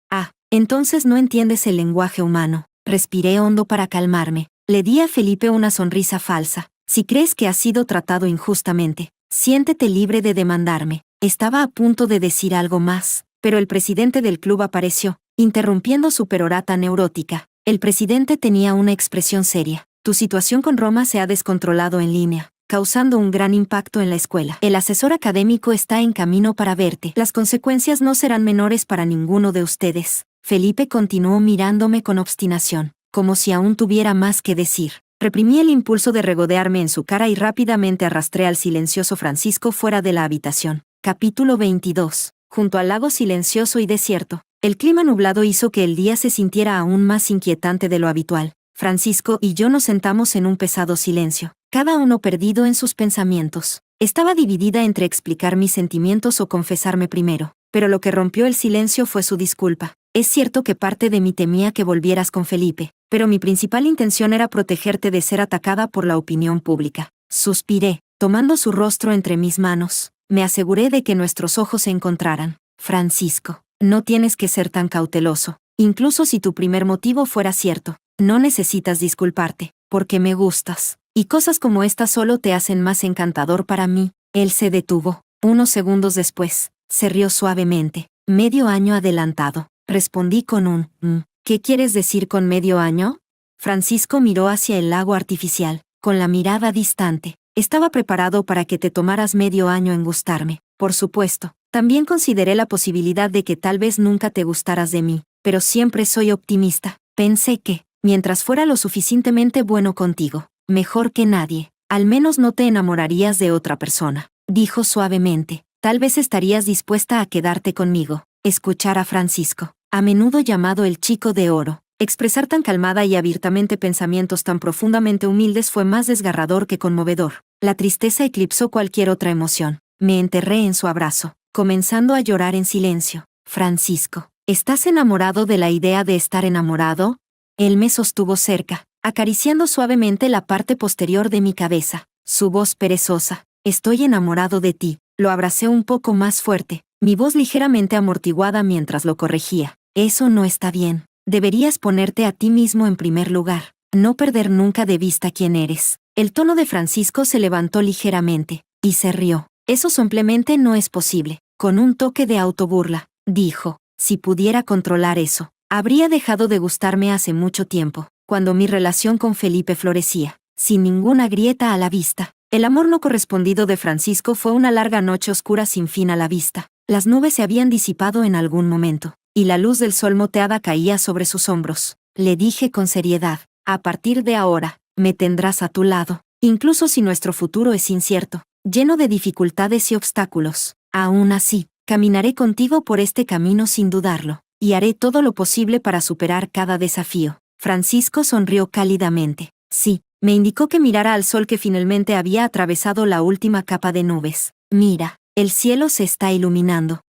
entonces no entiendes el lenguaje humano. Respiré hondo para calmarme. Le di a Felipe una sonrisa falsa. Si crees que has sido tratado injustamente, siéntete libre de demandarme. Estaba a punto de decir algo más, pero el presidente del club apareció, interrumpiendo su perorata neurótica. El presidente tenía una expresión seria. Tu situación con Roma se ha descontrolado en línea, causando un gran impacto en la escuela. El asesor académico está en camino para verte. Las consecuencias no serán menores para ninguno de ustedes. Felipe continuó mirándome con obstinación, como si aún tuviera más que decir. Reprimí el impulso de regodearme en su cara y rápidamente arrastré al silencioso Francisco fuera de la habitación. Capítulo 22. Junto al lago silencioso y desierto, el clima nublado hizo que el día se sintiera aún más inquietante de lo habitual. Francisco y yo nos sentamos en un pesado silencio, cada uno perdido en sus pensamientos. Estaba dividida entre explicar mis sentimientos o confesarme primero, pero lo que rompió el silencio fue su disculpa. Es cierto que parte de mí temía que volvieras con Felipe, pero mi principal intención era protegerte de ser atacada por la opinión pública. Suspiré, tomando su rostro entre mis manos. Me aseguré de que nuestros ojos se encontraran. Francisco, no tienes que ser tan cauteloso. Incluso si tu primer motivo fuera cierto, no necesitas disculparte, porque me gustas. Y cosas como esta solo te hacen más encantador para mí. Él se detuvo. Unos segundos después, se rió suavemente. Medio año adelantado. Respondí con un ¿Qué quieres decir con medio año? Francisco miró hacia el lago artificial, con la mirada distante. Estaba preparado para que te tomaras medio año en gustarme, por supuesto. También consideré la posibilidad de que tal vez nunca te gustaras de mí, pero siempre soy optimista. Pensé que, mientras fuera lo suficientemente bueno contigo, mejor que nadie, al menos no te enamorarías de otra persona. Dijo suavemente, tal vez estarías dispuesta a quedarte conmigo. Escuchar a Francisco, a menudo llamado el chico de oro, expresar tan calmada y abiertamente pensamientos tan profundamente humildes fue más desgarrador que conmovedor. La tristeza eclipsó cualquier otra emoción. Me enterré en su abrazo, comenzando a llorar en silencio. Francisco, ¿estás enamorado de la idea de estar enamorado? Él me sostuvo cerca, acariciando suavemente la parte posterior de mi cabeza. Su voz perezosa, estoy enamorado de ti. Lo abracé un poco más fuerte, mi voz ligeramente amortiguada mientras lo corregía. Eso no está bien. Deberías ponerte a ti mismo en primer lugar. No perder nunca de vista quién eres. El tono de Francisco se levantó ligeramente, y se rió. Eso simplemente no es posible. Con un toque de autoburla, dijo, si pudiera controlar eso, habría dejado de gustarme hace mucho tiempo, cuando mi relación con Felipe florecía, sin ninguna grieta a la vista. El amor no correspondido de Francisco fue una larga noche oscura sin fin a la vista. Las nubes se habían disipado en algún momento, y la luz del sol moteada caía sobre sus hombros. Le dije con seriedad, a partir de ahora, me tendrás a tu lado, incluso si nuestro futuro es incierto, lleno de dificultades y obstáculos. Aún así, caminaré contigo por este camino sin dudarlo, y haré todo lo posible para superar cada desafío. Francisco sonrió cálidamente. Sí, me indicó que mirara al sol que finalmente había atravesado la última capa de nubes. Mira, el cielo se está iluminando.